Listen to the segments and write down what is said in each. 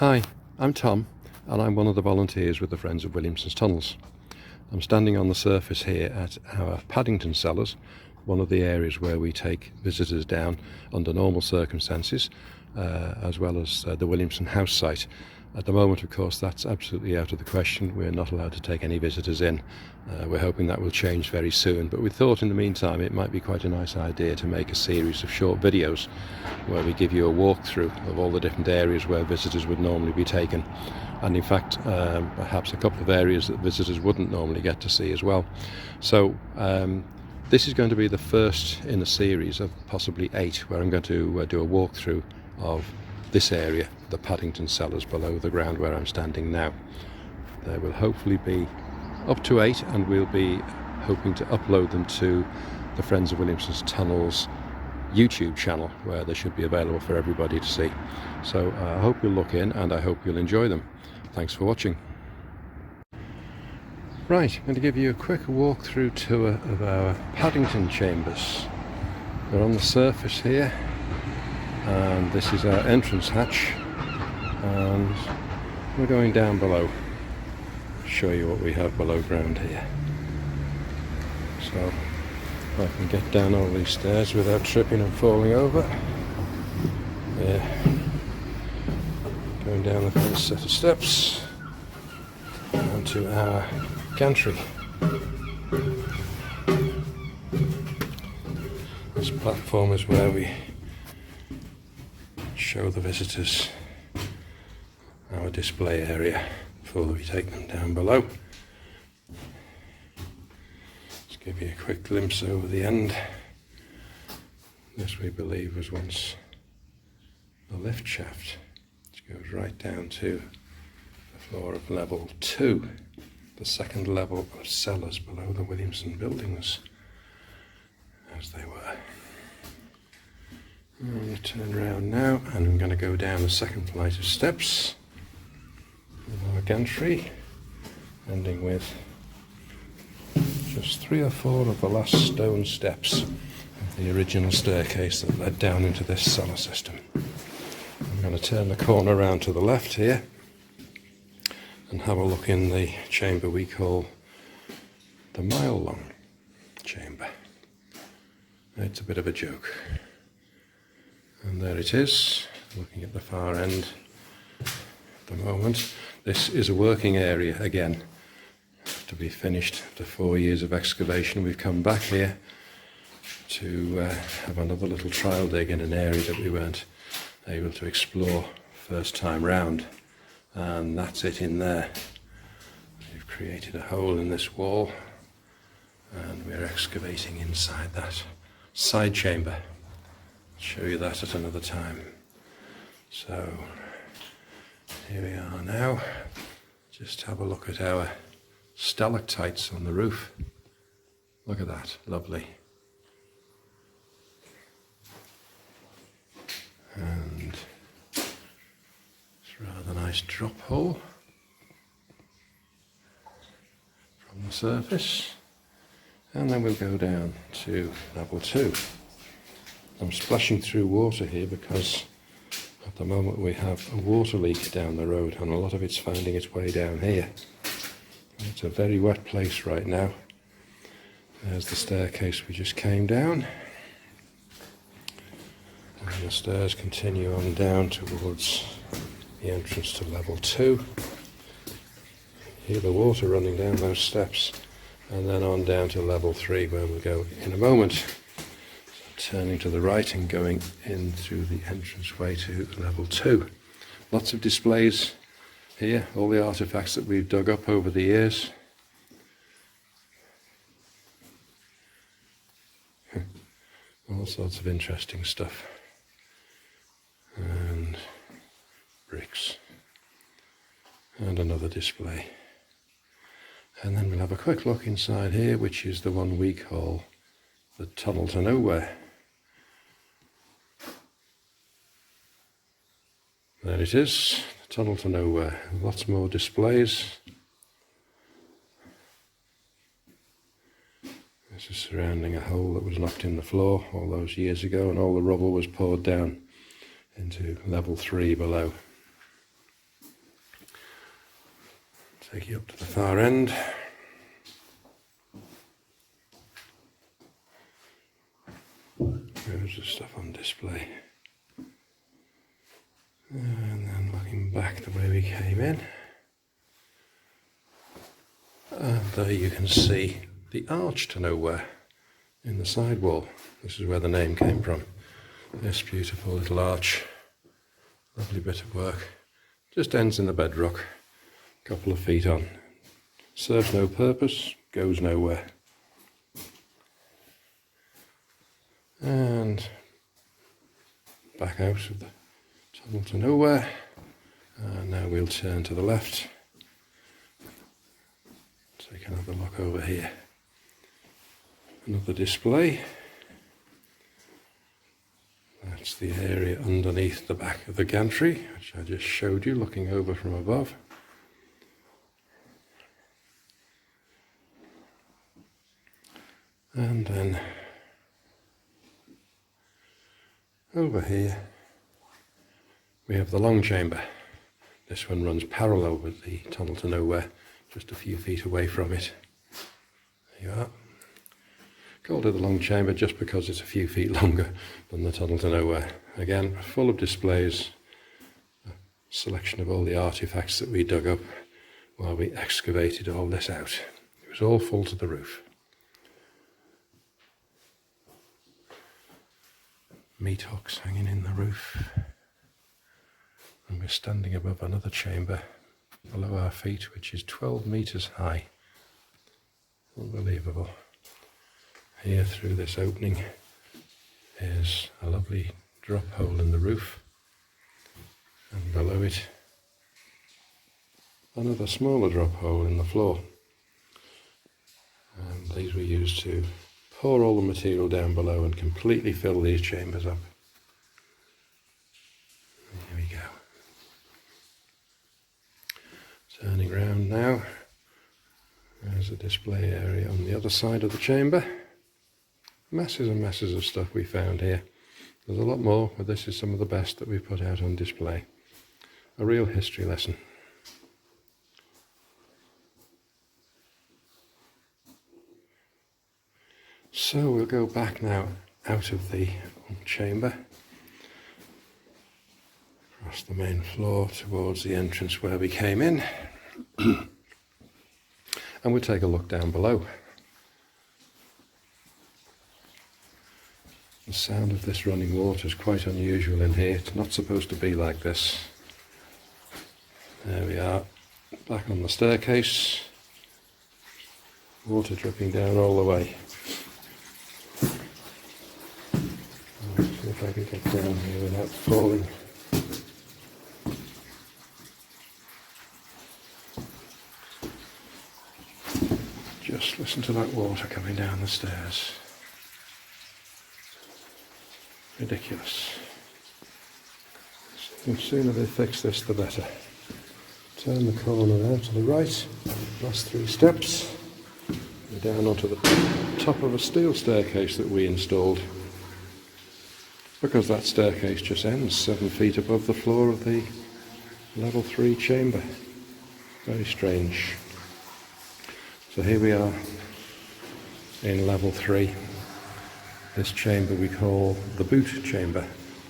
Hi, I'm Tom and I'm one of the volunteers with the Friends of Williamson Tunnels. I'm standing on the surface here at our Paddington cellars, one of the areas where we take visitors down under normal circumstances, as well as the Williamson house site. At the moment, of course, that's absolutely out of the question. We're not allowed to take any visitors in. We're hoping that will change very soon, but we thought in the meantime it might be quite a nice idea to make a series of short videos where we give you a walkthrough of all the different areas where visitors would normally be taken, and in fact perhaps a couple of areas that visitors wouldn't normally get to see as well. So this is going to be the first in a series of possibly 8 where I'm going to do a walkthrough of this area, the Paddington cellars below the ground where I'm standing now. There will hopefully be up to 8, and we'll be hoping to upload them to the Friends of Williamson Tunnels YouTube channel, where they should be available for everybody to see. So I hope you'll look in and I hope you'll enjoy them. Thanks for watching. Right, I'm going to give you a quick walkthrough tour of our Paddington chambers. We're on the surface here, and this is our entrance hatch, and we're going down below. Show you what we have below ground here. So if I can get down all these stairs without tripping and falling over. Yeah. Going down the first set of steps onto our gantry. This platform is where we show the visitors our display area before we take them down below. Let's give you a quick glimpse over the end. This, we believe, was once the lift shaft, which goes right down to the floor of level 2, the second level of cellars below the Williamson buildings, as they were. I'm going to turn around now, and I'm going to go down the second flight of steps with our gantry, ending with just 3 or 4 of the last stone steps of the original staircase that led down into this cellar system. I'm going to turn the corner around to the left here and have a look in the chamber we call the mile-long chamber. It's a bit of a joke. And there it is, looking at the far end at the moment. This is a working area again, to be finished after 4 years of excavation. We've come back here to have another little trial dig in an area that we weren't able to explore first time round, and that's it in there. We've created a hole in this wall and we're excavating inside that side chamber. I'll show you that at another time. So here we are now. Just have a look at our stalactites on the roof. Look at that, lovely. And it's a rather nice drop hole from the surface. And then we'll go down to level 2. I'm splashing through water here because at the moment we have a water leak down the road, and a lot of it's finding its way down here. It's a very wet place right now. There's the staircase we just came down, and the stairs continue on down towards the entrance to level 2. Hear the water running down those steps, and then on down to level 3 where we'll go in a moment. Turning to the right and going in through the entranceway to level 2. Lots of displays here, all the artifacts that we've dug up over the years. All sorts of interesting stuff. And bricks. And another display. And then we'll have a quick look inside here, which is the one we call the Tunnel to Nowhere. There it is, the Tunnel to Nowhere. Lots more displays. This is surrounding a hole that was knocked in the floor all those years ago, and all the rubble was poured down into level 3 below. Take you up to the far end. There's the stuff on display. And then looking back the way we came in. And there you can see the arch to nowhere in the side wall. This is where the name came from. This beautiful little arch. Lovely bit of work. Just ends in the bedrock. A couple of feet on. Serves no purpose, goes nowhere. And back out of the tunnel to nowhere. And now we'll turn to the left. Take another look over here. Another display. That's the area underneath the back of the gantry, which I just showed you looking over from above. And then over here we have the long chamber. This one runs parallel with the tunnel to nowhere, just a few feet away from it. There you are. Called it the long chamber just because it's a few feet longer than the tunnel to nowhere. Again, full of displays, a selection of all the artifacts that we dug up while we excavated all this out. It was all full to the roof. Meat hooks hanging in the roof. And we're standing above another chamber below our feet, which is 12 meters high. Unbelievable. Here through this opening is a lovely drop hole in the roof, and below it another smaller drop hole in the floor. And these were used to pour all the material down below and completely fill these chambers up. Here we go. Turning round now, there's a display area on the other side of the chamber. Masses and masses of stuff we found here. There's a lot more, but this is some of the best that we've put out on display. A real history lesson. So we'll go back now out of the chamber, across the main floor towards the entrance where we came in, and we'll take a look down below. The sound of this running water is quite unusual in here. It's not supposed to be like this. There we are, back on the staircase. Water dripping down all the way. See if I can get down here without falling. Just listen to that water coming down the stairs. Ridiculous. The sooner they fix this, the better. Turn the corner now to the right. Last 3 steps. We're down onto the top of a steel staircase that we installed, because that staircase just ends 7 feet above the floor of the level 3 chamber. Very strange. So here we are in level 3. This chamber we call the boot chamber,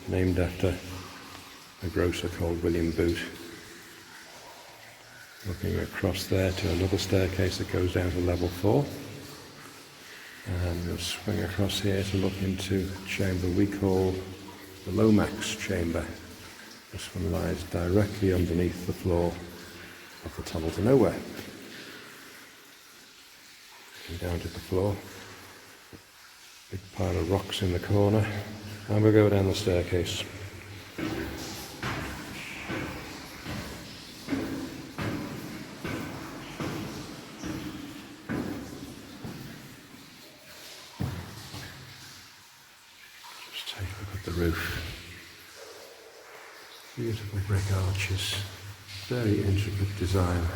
named after a grocer called William Boot. Looking across there to another staircase that goes down to level 4. And we'll swing across here to look into a chamber we call the Lomax chamber. This one lies directly underneath the floor of the tunnel to nowhere. Looking down to the floor. Big pile of rocks in the corner, and we'll go down the staircase. Just take a look at the roof. Beautiful brick arches, very intricate design.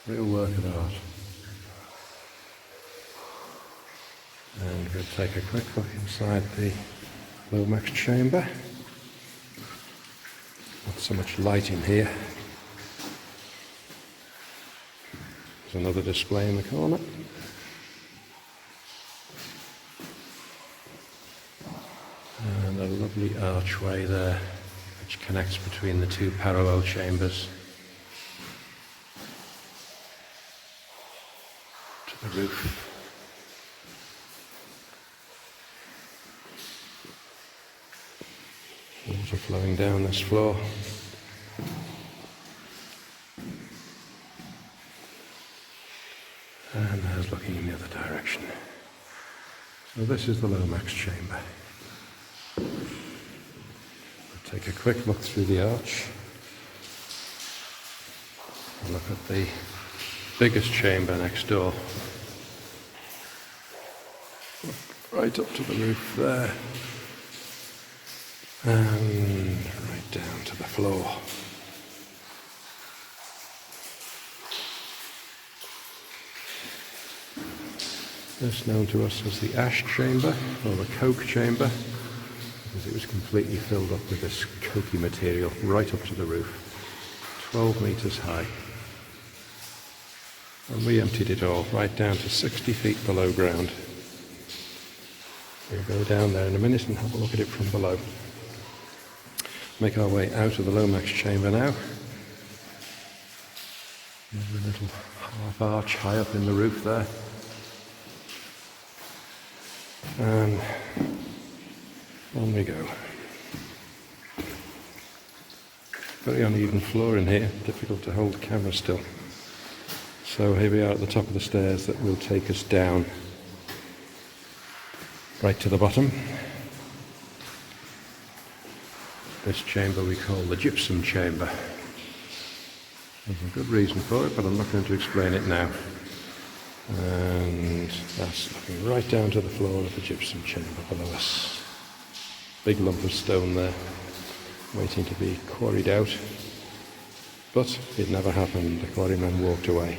Real work of art. And we'll take a quick look inside the Lomax chamber. Not so much light in here. There's another display in the corner. And a lovely archway there which connects between the two parallel chambers to the roof. Water flowing down this floor. And there's looking in the other direction. So this is the Lomax chamber. We'll take a quick look through the arch and look at the biggest chamber next door. Right up to the roof there. And right down to the floor. This known to us as the ash chamber, or the coke chamber, because it was completely filled up with this cokey material right up to the roof, 12 metres high. And we emptied it all right down to 60 feet below ground. We'll go down there in a minute and have a look at it from below. Make our way out of the Lomax chamber now. There's a little half arch high up in the roof there. And on we go. Very uneven floor in here, difficult to hold the camera still. So here we are at the top of the stairs that will take us down right to the bottom. This chamber we call the gypsum chamber. There's a good reason for it, but I'm not going to explain it now. And that's looking right down to the floor of the gypsum chamber below us. Big lump of stone there, waiting to be quarried out. But it never happened. The quarrymen walked away.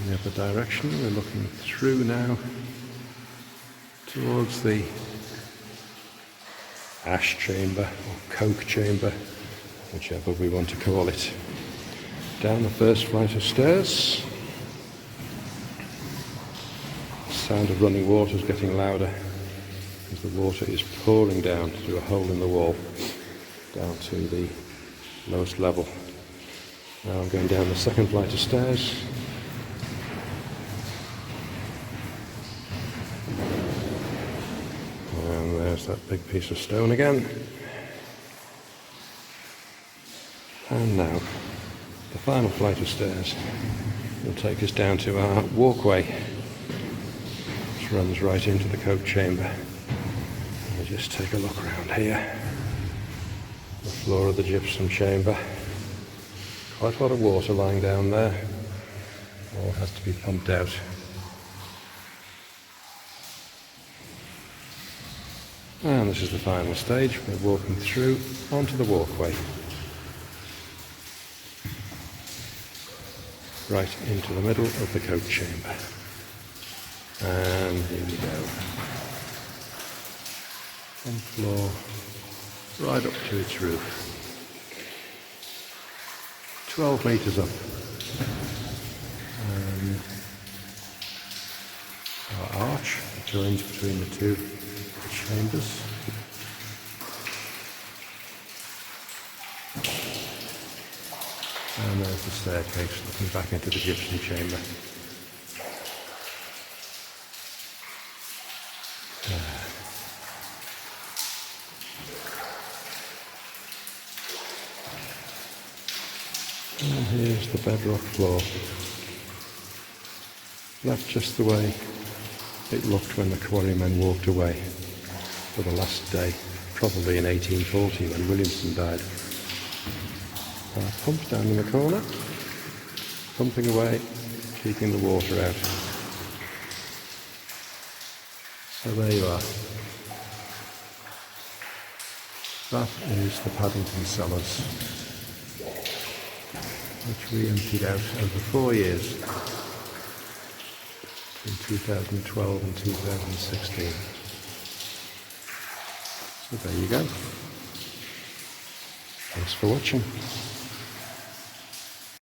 In the other direction, we're looking through now towards the ash chamber or coke chamber, whichever we want to call it. Down the first flight of stairs. The sound of running water is getting louder as the water is pouring down through a hole in the wall down to the lowest level. Now I'm going down the second flight of stairs. And there's that big piece of stone again. And now the final flight of stairs will take us down to our walkway, which runs right into the coke chamber. We'll just take a look around here. The floor of the gypsum chamber. Quite a lot of water lying down there. All has to be pumped out. And this is the final stage. We're walking through onto the walkway. Right into the middle of the coke chamber. And here we go. One floor, right up to its roof. 12 metres up. Our arch joins between the two chambers. And there's the staircase looking back into the gypsum chamber. And here's the bedrock floor. That's just the way it looked when the quarrymen walked away for the last day, probably in 1840 when Williamson died. Pumps down in the corner, pumping away, keeping the water out. So there you are. That is the Paddington cellars, which we emptied out over 4 years, in 2012 and 2016. So there you go. Thanks for watching.